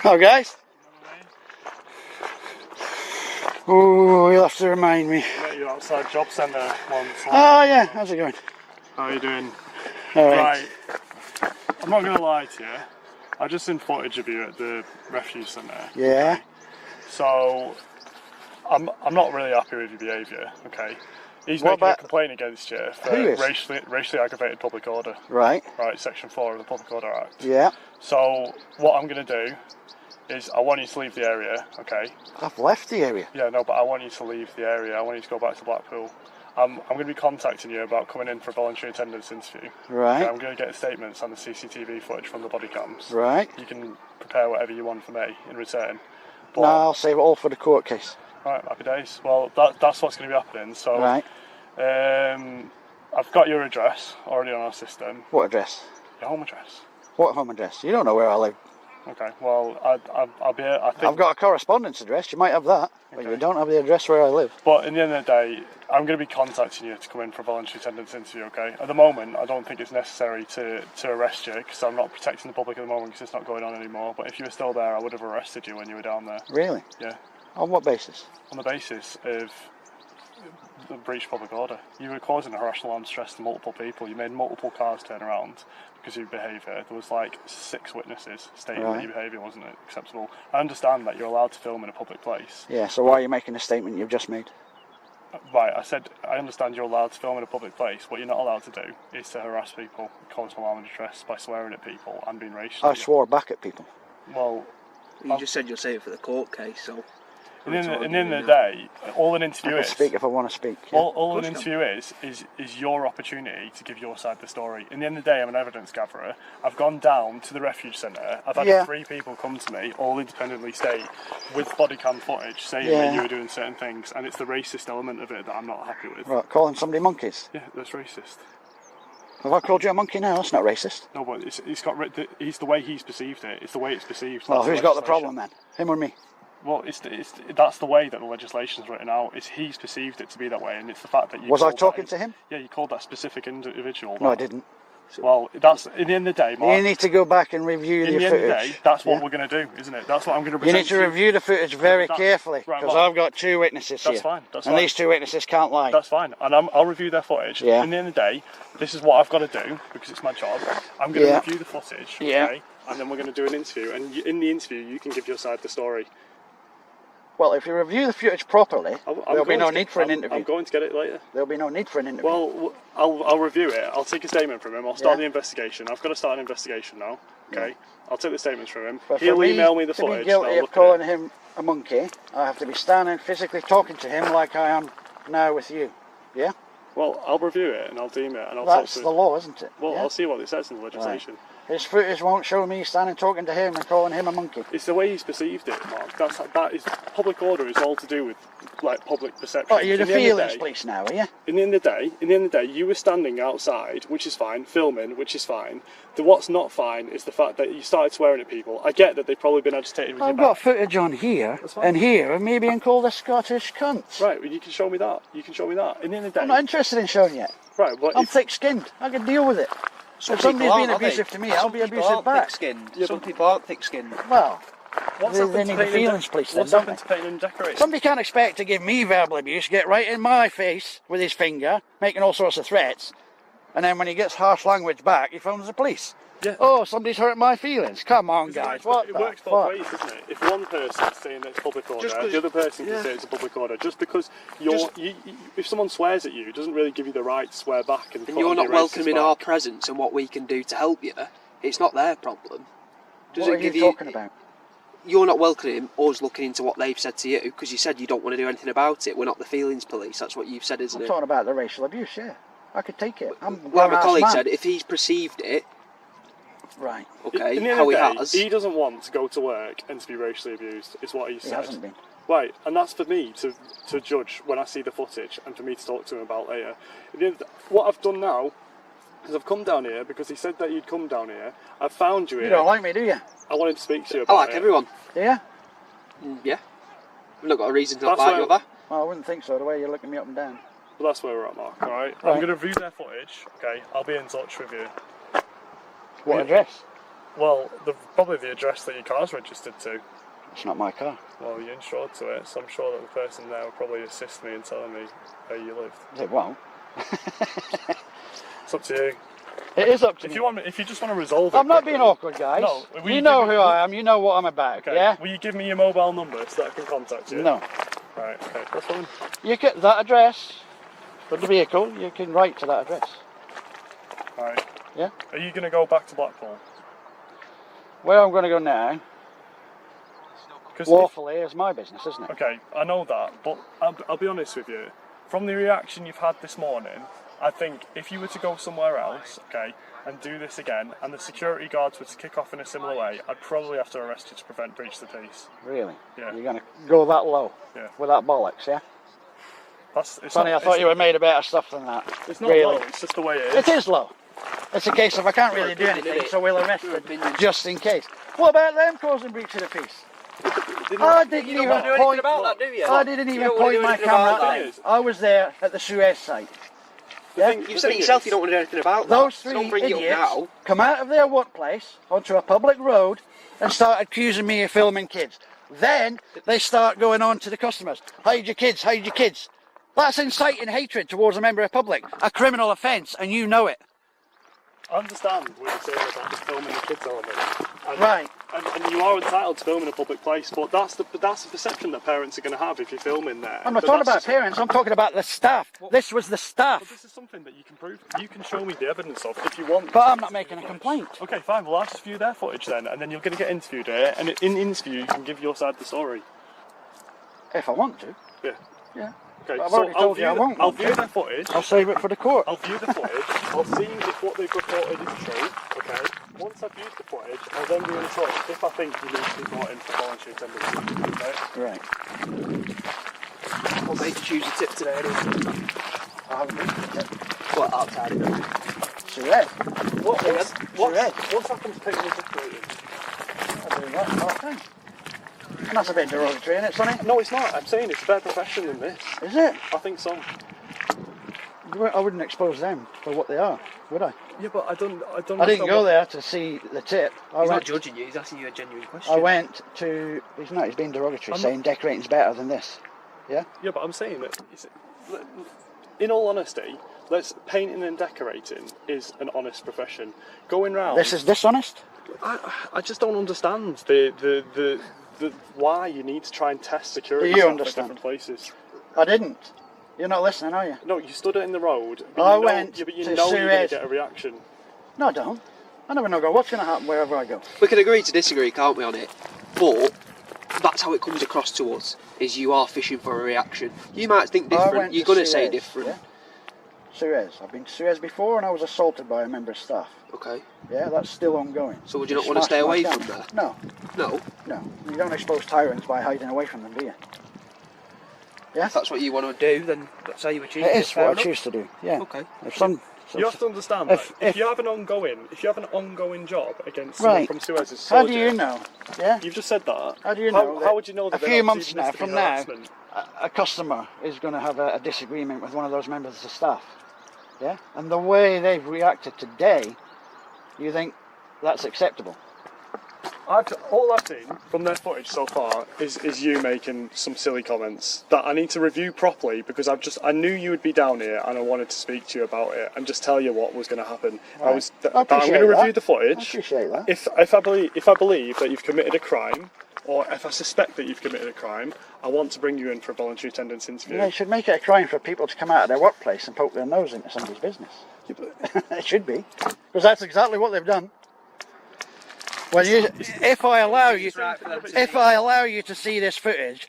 Oh, guys. Oh, you'll have to remind me. I met you outside job centre once. Oh, yeah. How's it going? How are you doing? All right. I'm not going to lie to you. I just seen footage of you at the refuse centre. Yeah. Okay? So, I'm not really happy with your behaviour, okay? He's making a complaint against you for racially aggravated public order. Right. Right, Section 4 of the Public Order Act. Yeah. So, what I'm going to do is I want you to leave the area, okay? I've left the area. Yeah, no, but I want you to leave the area. I want you to go back to Blackpool. I'm going to be contacting you about coming in for a voluntary attendance interview. Right. Okay, I'm going to get statements on the CCTV footage from the body cams. Right. You can prepare whatever you want for me in return. But, no, I'll save it all for the court case. Right, happy days. Well, that's what's going to be happening. So, right. I've got your address already on our system. What address? Your home address. What home address? You don't know where I live. Okay, well, I'll be. I think I've got a correspondence address. You might have that, but you don't have the address where I live. But in the end of the day, I'm going to be contacting you to come in for a voluntary attendance interview. Okay. At the moment, I don't think it's necessary to arrest you because I'm not protecting the public at the moment because it's not going on anymore. But if you were still there, I would have arrested you when you were down there. Really? Yeah. On what basis? On the basis of the breach of public order. You were causing a harassment alarm stress to multiple people. You made multiple cars turn around because of your behaviour. There was like 6 witnesses stating that your behaviour wasn't acceptable. I understand that you're allowed to film in a public place. Yeah, so why are you making the statement you've just made? Right, I said I understand you're allowed to film in a public place. What you're not allowed to do is to harass people, cause alarm and distress by swearing at people and being racist. I swore back at people. Well, you just said you'll save it for the court case, so... In the end of the day, all an interview I can speak if I want to speak. Yeah. All an interview is your opportunity to give your side of the story. In the end of the day, I'm an evidence gatherer. I've gone down to the refuge centre. I've had 3 people come to me, all independently state, with body cam footage, saying that you were doing certain things, and it's the racist element of it that I'm not happy with. Right, calling somebody monkeys? Yeah, that's racist. Have I called you a monkey now? That's not racist. No, but it's the way he's perceived it. It's the way it's perceived. Well, who's got the problem then? Him or me? Well, that's the way that the legislation's written out. He's perceived it to be that way, and it's the fact that you... Was I talking to him? Yeah, you called that specific individual. No, I didn't. Well, that's, in the end of the day, Mark... You need to go back and review the footage. In the end of the day, that's what we're going to do, isn't it? That's what I'm going to present. You need to review the footage very carefully, because I've got 2 witnesses here. That's fine, and these 2 witnesses can't lie. That's fine, and I'll review their footage. Yeah. In the end of the day, this is what I've got to do, because it's my job. I'm going to review the footage, okay? And then we're going to do an interview, and in the interview, you can give your side of the story. Well, if you review the footage properly, there'll be no need for an interview. I'm going to get it later. There'll be no need for an interview. Well, I'll review it. I'll take a statement from him. I'll start the investigation. I've got to start an investigation now. Okay. I'll take the statements from him. But he'll email me the footage. To be guilty of calling him a monkey, I have to be standing physically talking to him like I am now with you. Yeah? Well, I'll review it and I'll deem it and I'll That's the law, isn't it? Well, I'll see what it says in the legislation. Right. His footage won't show me standing talking to him and calling him a monkey. It's the way he's perceived it, Mark. That is public order is all to do with like public perception. Oh, you're the feelings police now, are you? In the end of the day, you were standing outside, which is fine, filming, which is fine. What's not fine is the fact that you started swearing at people. I get that they've probably been agitated with I've got footage on here and here of me being called a Scottish cunt. Right, well, you can show me that. You can show me that. In the end of the day, I'm not interested in showing you. Right, well, I'm thick-skinned. I can deal with it. If somebody's being abusive to me, I'll be abusive back. Some people aren't thick-skinned. Well, what's they need the feelings police then, what's don't happened to painting and decorating? Somebody can't expect to give me verbal abuse, get right in my face with his finger, making all sorts of threats, and then when he gets harsh language back, he phones the police. Yeah. Oh, somebody's hurt my feelings. Come on, guys. It works both ways, doesn't it? If one person's saying that it's public order, the other person can say it's a public order. Just because if someone swears at you, it doesn't really give you the right to swear back. And you're not welcome in our presence and what we can do to help you, it's not their problem. What are you talking about? You're not welcoming us looking into what they've said to you, because you said you don't want to do anything about it. We're not the feelings police, that's what you've said, isn't it? I'm talking about the racial abuse, yeah. I could take it. Like my colleague said, if he's perceived it, right. Okay, how he has. He doesn't want to go to work and to be racially abused, is what he said. He hasn't been. Right, and that's for me to judge when I see the footage and for me to talk to him about later. What I've done now is I've come down here because he said that you'd come down here. I've found you here. You don't like me, do you? I wanted to speak to you about it. I like everyone. Yeah? Yeah. We've not got a reason to not like you, have I? Well, I wouldn't think so, the way you're looking me up and down. Well, that's where we're at, Mark, alright? I'm going to review their footage, okay? I'll be in touch with you. What address? Well, probably the address that your car's registered to. It's not my car. Well, you're insured to it, so I'm sure that the person there will probably assist me in telling me where you live. It won't. It's up to you. It is up to If me. you just want to resolve it. I'm not quickly, being awkward, guys. No, you know who I am. You know what I'm about. Okay. Yeah. Will you give me your mobile number so that I can contact you? No. Right. Okay. That's fine. You get that address for the vehicle. You can write to that address. Right. Yeah. Are you going to go back to Blackpool? Where I'm going to go now, lawfully, is my business, isn't it? Okay, I know that, but I'll be honest with you. From the reaction you've had this morning, I think if you were to go somewhere else, okay, and do this again, and the security guards were to kick off in a similar way, I'd probably have to arrest you to prevent breach of the peace. Really? Yeah. You're going to go that low? Yeah. With that bollocks, yeah? It's funny, I thought you were made of better stuff than that. It's not really. low, it's just the way it is. It is low. It's a case of I can't really do anything, so we'll arrest you just in case. What about them causing breach of the peace? I didn't even point about that, do you? I didn't even point my camera at them. I was there at the Suez site. Yeah? You've said it yourself, you don't want to do anything about that. Those So three don't bring idiots it up now. come out of their workplace onto a public road and start accusing me of filming kids. Then they start going on to the customers. Hide your kids, hide your kids. That's inciting hatred towards a member of the public. A criminal offence, and you know it. I understand what you're saying about the filming the kids element. And, Right. And you are entitled to film in a public place, but that's the perception that parents are going to have if you're filming there. I'm not talking about parents, I'm talking about the staff. This was the But staff. this is something that you can prove. You can show me the evidence of if you want. But I'm not making a complaint. Okay, fine. Well, I'll just view their footage then, and then you're going to get interviewed here, and in the interview you can give your side of the story. If I want to. Yeah. Yeah. Okay. But I've So already told you I won't I'll want view to. their footage. I'll save it for the court. I'll view the footage. I'll see if what they've reported is true. Okay. Once I've viewed the footage, I'll then be in touch if I think you need to be brought in for voluntary attendance. Okay. Right. What made you choose a tip today anyway? I haven't been to What, outside of it? Suez. What's happened to taking this decorating? I do that all the time. And that's a bit derogatory, isn't it, Sonny? No, it's not. I'm saying it's a better profession than this. Is it? I think so. I wouldn't expose them for what they are, would I? Yeah, but I don't. I didn't go there to see the tip. He's not judging you, he's asking you a genuine question. I went to. He's not. He's being derogatory, saying decorating's better than this. Yeah. Yeah, but I'm saying that. In all honesty, painting and decorating is an honest profession. Going round. This is dishonest. I just don't understand the why you need to try and test security Do you staff understand? at different places. I didn't. You're not listening, are you? No, you stood it in the road. But I you know, went but you to know you're going Suez. to get a reaction. No, I don't. I never know what's going to happen wherever I go. We can agree to disagree, can't we, on it? But that's how it comes across to us, is you are fishing for a reaction. You might think I different, went you're to going to say Suez, different. Yeah? Suez. I've been to Suez before and I was assaulted by a member of staff. Okay. Yeah, that's still ongoing. So would you not He want to stay smashed my away camera. from there? No, No. no. You don't expose tyrants by hiding away from them, do you? Yeah? If that's what you want to do, then that's how you achieve it. It is fair what I enough. choose to do, yeah. Okay. If some... You have to understand If- that if if- you have an ongoing job against someone Right. from Suez, How do you know? Yeah? You've just said that. How do you know? How would you know that a they're few not months perceiving this now to be from now, harassment? a customer is going to have a disagreement with one of those members of the staff. Yeah? And the way they've reacted today, you think that's acceptable? All I've seen from their footage so far is you making some silly comments that I need to review properly because I knew you would be down here and I wanted to speak to you about it and just tell you what was going to happen. Right. I'm going to review the footage. I appreciate that. If I believe that you've committed a crime, or if I suspect that you've committed a crime, I want to bring you in for a voluntary attendance interview. Yeah, you should make it a crime for people to come out of their workplace and poke their nose into somebody's business. It should be, because that's exactly what they've done. Well, if I allow you to see this footage,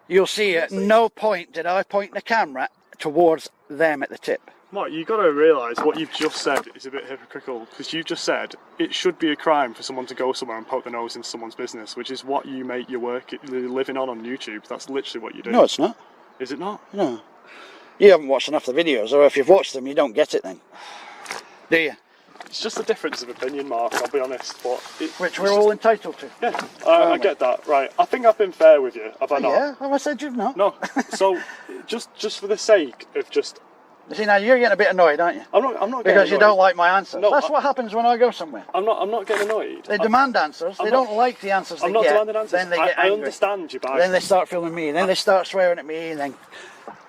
you'll see at no point did I point the camera towards them at the tip. Mark, you've got to realise what you've just said is a bit hypocritical, because you've just said it should be a crime for someone to go somewhere and poke their nose into someone's business, which is what you make your living on YouTube. That's literally what you do. No, it's not. Is it not? No. You haven't watched enough of the videos, or if you've watched them, you don't get it then. Do you? It's just a difference of opinion, Mark, I'll be honest. But Which we're all entitled to. Yeah, I get that, right. I think I've been fair with you, have I not? Yeah, have I said you've not? No. So, just for the sake of just You see, now you're getting a bit annoyed, aren't you? I'm not because getting you don't like my answers. No, That's what happens when I go somewhere. I'm not getting annoyed. They demand answers. They don't like the answers they get. I'm not demanding answers. Then they get angry. I understand you, but then they start filming me. Then they start swearing at me. And then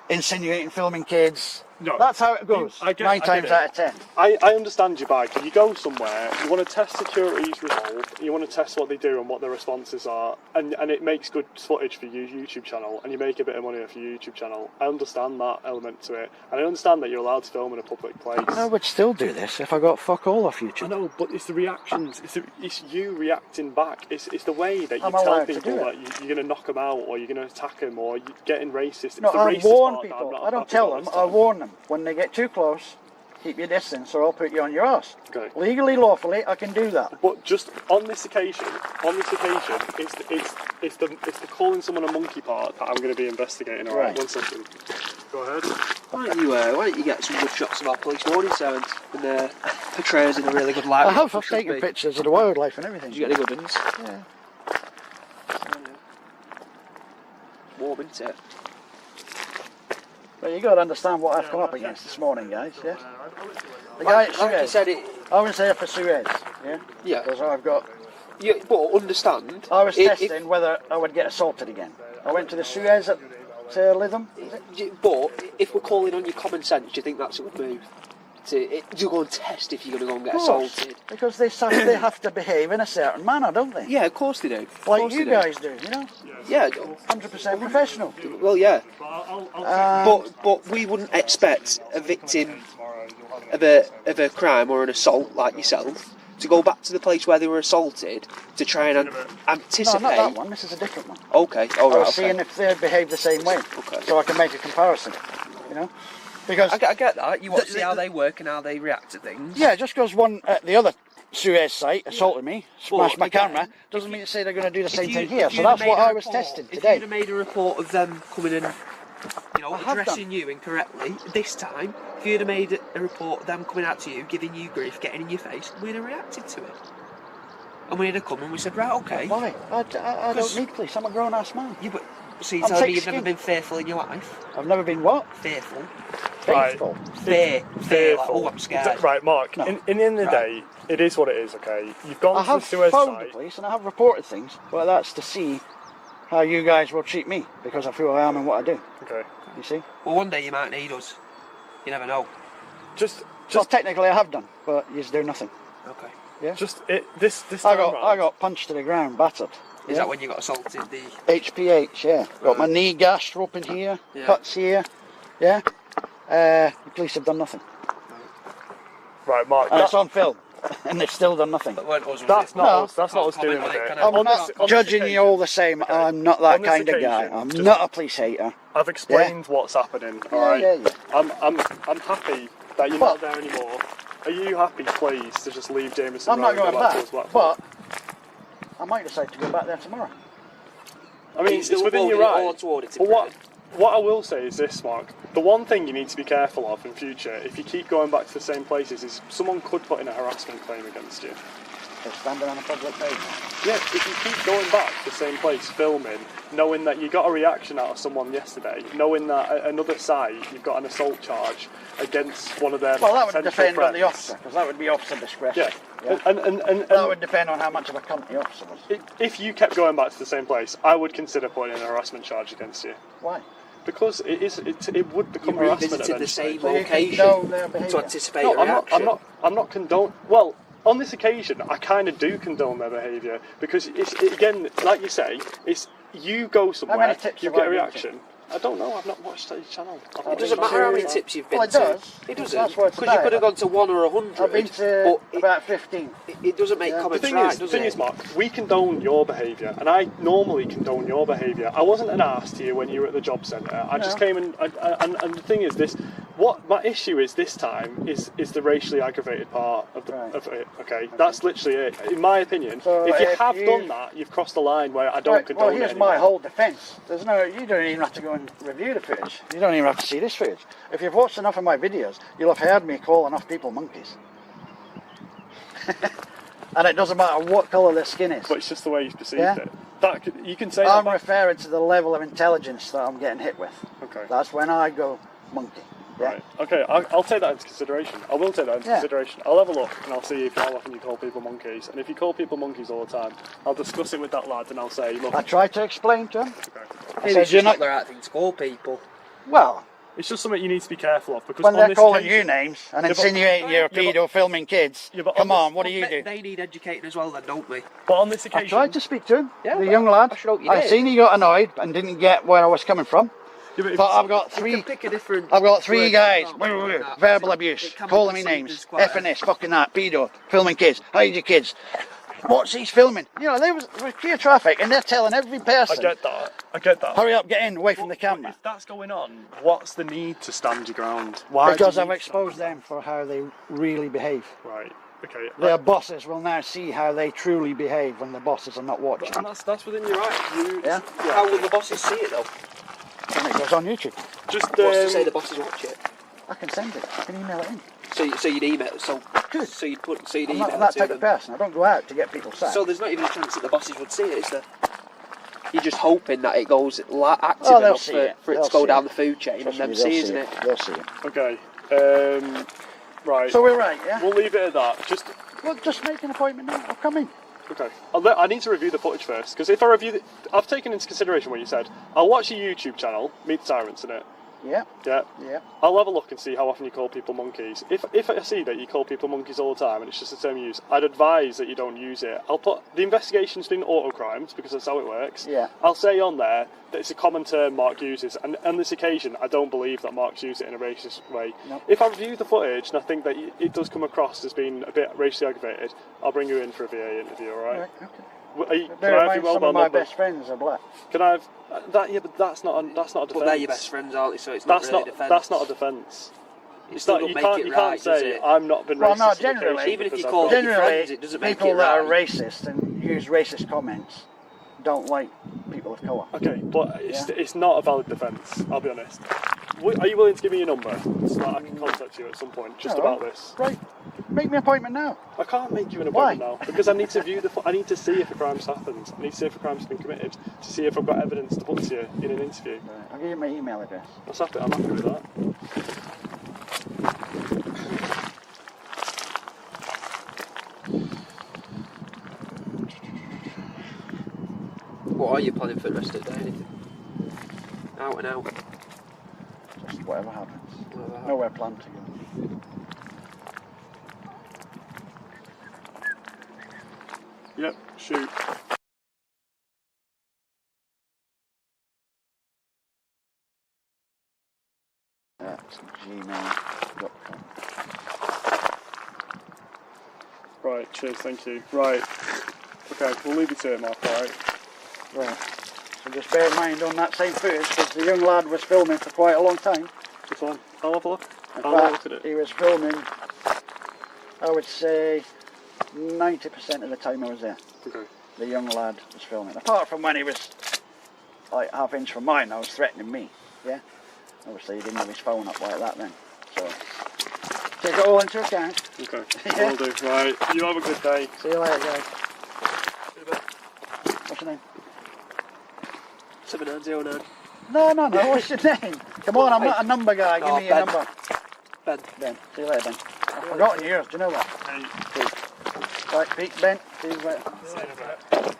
insinuating filming kids. No, that's how it goes. 9 times out of 10. I understand your bike. You go somewhere, you want to test security's resolve, you want to test what they do and what their responses are, and it makes good footage for your YouTube channel, and you make a bit of money off your YouTube channel. I understand that element to it, and I understand that you're allowed to film in a public place. I would still do this if I got fuck all off YouTube. I know, but it's the reactions. It's you reacting back. It's the way that you tell people that you're going to knock them out, or you're going to attack them, or you're getting racist. No, I warn people. I don't tell them. I warn them. When they get too close, keep your distance, or I'll put you on your arse. Okay. Legally, lawfully, I can do that. But just on this occasion, it's the calling someone a monkey part that I'm going to be investigating. All right. 1 second. Go ahead. Why don't you get some good shots of our police warning sirens and portray us in a really good light? I've taken pictures of the wildlife and everything. Did you get any good ones? Yeah. Warm, isn't it? But you got to understand what I've come up against this morning, guys. Yeah. The guy at Suez. Like you said, I was there for Suez. Yeah. Yeah. Because I've got. Yeah, but understand. I was testing whether I would get assaulted again. I went to the Suez at Lytham. But if we're calling on your common sense, do you think that's a good move? You go and test if you're going to go and get assaulted. Because they have to behave in a certain manner, don't they? Yeah, of course they do. Like you guys do, you know? Yeah. 100% professional. Well, yeah. But we wouldn't expect a victim of a crime or an assault like yourself to go back to the place where they were assaulted to try and anticipate. No, not that one. This is a different one. Okay. All right. I was seeing if they behave the same way. Okay. So I can make a comparison, you know? Because I get that. You want to see how they work and how they react to things. Yeah, just because one at the other Suez site assaulted me, smashed my camera, doesn't mean to say they're going to do the same thing here. So that's what I was testing today. If you'd have made a report of them coming in, addressing you incorrectly this time, if you'd have made a report of them coming out to you, giving you grief, getting in your face, we'd have reacted to it. And we'd have come and we said, right, okay. Why? I don't need police. I'm a grown-ass man. Yeah, but so you're telling me you've never been fearful in your life? I've never been what? Fearful. Faithful. Fear. Like, oh, I'm scared. Right, Mark. No. In the end of the day, it is what it is. Okay, you've gone to the Suez site. I have phoned the police and I have reported things. Well, that's to see how you guys will treat me because of who I am and what I do. Okay. You see? Well, one day you might need us. You never know. Well, technically I have done, but you do nothing. Okay. Yeah. This time I got punched to the ground, battered. Is that when you got assaulted? The HPH, yeah. Got my knee gashed up in here, cuts here, yeah. The police have done nothing. Right, Mark. And it's on film, and they've still done nothing. That's not us doing it. I'm not judging you all the same. Okay. I'm not that kind of guy. I'm not a police hater. I've explained what's happening. All right. Yeah. I'm happy that you're not there anymore. Are you happy, please, to just leave Jameson? I'm not going back, but I might decide to go back there tomorrow. I mean, it's within your right. But what I will say is this, Mark. The one thing you need to be careful of in future, if you keep going back to the same places, is someone could put in a harassment claim against you. They're standing on a public pavement. Yeah, if you keep going back to the same place, filming, knowing that you got a reaction out of someone yesterday, knowing that at another site you've got an assault charge against one of their well, that would depend friends. On the officer, because that would be officer discretion. Yeah. And that would depend on how much of a cunt the officer was. If you kept going back to the same place, I would consider putting in a harassment charge against you. Why? Because it would become harassment eventually. The same location to anticipate a reaction. I'm not condone. Well, on this occasion, I kind of do condone their behaviour because again, like you say, it's you go somewhere, you get a reaction. I don't know. I've not watched his channel. It doesn't matter how many tips you've been to. It does. It doesn't. Because you could have gone to 1 or 100. I've been to about 15. It doesn't make comments the thing is, Mark, we condone your behaviour, and I normally condone your behaviour. I wasn't an arse to you when you were at the job centre. I just came and the thing is this. What my issue is this time is the racially aggravated part of it. Okay, that's literally it. In my opinion, so if you have done that, you've crossed the line where I don't condone it. Well, here's my whole defence. You don't even have to go and review the footage. You don't even have to see this footage. If you've watched enough of my videos, you'll have heard me call enough people monkeys. And it doesn't matter what colour their skin is. But it's just the way you've perceived it. You can say I'm referring to the level of intelligence that I'm getting hit with. Okay. That's when I go monkey. Yeah. Right. Okay, I'll take that into consideration. I will take that into consideration. I'll have a look and I'll see if how often you call people monkeys. And if you call people monkeys all the time, I'll discuss it with that lad and I'll say, look. I tried to explain to him. Okay. Maybe it's just not the right thing to call people. Well, it's just something you need to be careful of because when on they're this calling occasion, you names and insinuating you're a pedo filming kids, come on, what do you do? They need educating as well, then, don't we? But on this I occasion, tried to speak to him, Yeah, the young lad. I I seen he got annoyed and didn't get where I was coming from. yeah, But I've got three. I've got three guys. Verbal abuse, calling me names, effing this, fucking that, pedo, filming kids, hide your kids. What's he's filming? You know, there was clear traffic, and they're telling every person. I get that. Hurry up, get in, away from the camera. If that's going on, what's the need to stand your ground? Why? Because I've exposed them for how they really behave. Right. Okay. Their bosses will now see how they truly behave when the bosses are not watching. And that's within your right. Yeah. How will the bosses see it though? And it goes on YouTube. Just What's to say the bosses watch it? I can send it. I can email it in. So you'd email. Good. So you'd I'm email not that to type them. of person. I don't go out to get people sacked. So there's not even a chance that the bosses would see it, is there? You're just hoping that it goes active they'll enough see for it. it They'll to go see down it. the food chain Trust and me, them they'll see, see isn't it. it? They'll see it. Okay. Right. So we're right, yeah? We'll leave it at that. Well, just make an appointment now. I'll come in. Okay. I need to review the footage first because if I review it, I've taken into consideration what you said. I'll watch your YouTube channel, Meet the Tyrants, in it. Yeah. Yeah. Yeah. I'll have a look and see how often you call people monkeys. If I see that you call people monkeys all the time and it's just a term you use, I'd advise that you don't use it. I'll put the investigation's been auto crimes because that's how it works. Yeah. I'll say on there that it's a common term Mark uses, and on this occasion, I don't believe that Mark's used it in a racist way. Nope. If I review the footage and I think that it does come across as being a bit racially aggravated, I'll bring you in for a VA interview. All right? Okay. Can Bear I in have your mind, some mobile of my number? best friends are black. Can I have that? Yeah, but that's not a defence. But they're your best friends, aren't they? So it's not That's really not. defence. That's not a defence. It's not. You can't say I'm not been Well, racist. no, on generally- occasion Even if because you I've call got- it- your Generally, friends, it doesn't make people it that are right. racist and use racist comments don't like people of colour. Okay, but it's not a valid defence. I'll be honest. Are you willing to give me your number so that I can contact you at some point just about this? Right. Make me an appointment now. I can't make you an Why? appointment now because I need to view I need to see if a crime's happened. I need to see if a crime's been committed to see if I've got evidence to put to you in an interview. Right. I'll give you my email address. I'm happy with that. What are you planning for the rest of the day? Anything? Out and out. Just whatever happens. Whatever happens. Nowhere planned to go. Yep, shoot. At gmail.com. Right, cheers, thank you. Right. Okay, we'll leave it to it, Mark, alright? Right. So just bear in mind on that same footage, because the young lad was filming for quite a long time. It's on. I'll have a look. In I'll have a fact, look at it. he was filming, I would say, 90% of the time I was there. Okay. The young lad was filming. Apart from when he was like half inch from mine, I was threatening me. Yeah? Obviously he didn't have his phone up like that then. So take it all into account. Okay, Yeah. will do. Right, you have a good day. See you later, guys. What's your name? 7909. No. What's your name? Come on, I'm not a number guy. Give No, me your Ben. number. Ben. Ben. See you later, Ben. I've forgotten yours. Do you know that? Hey, Right, Pete, Ben. See you later. see you in a bit.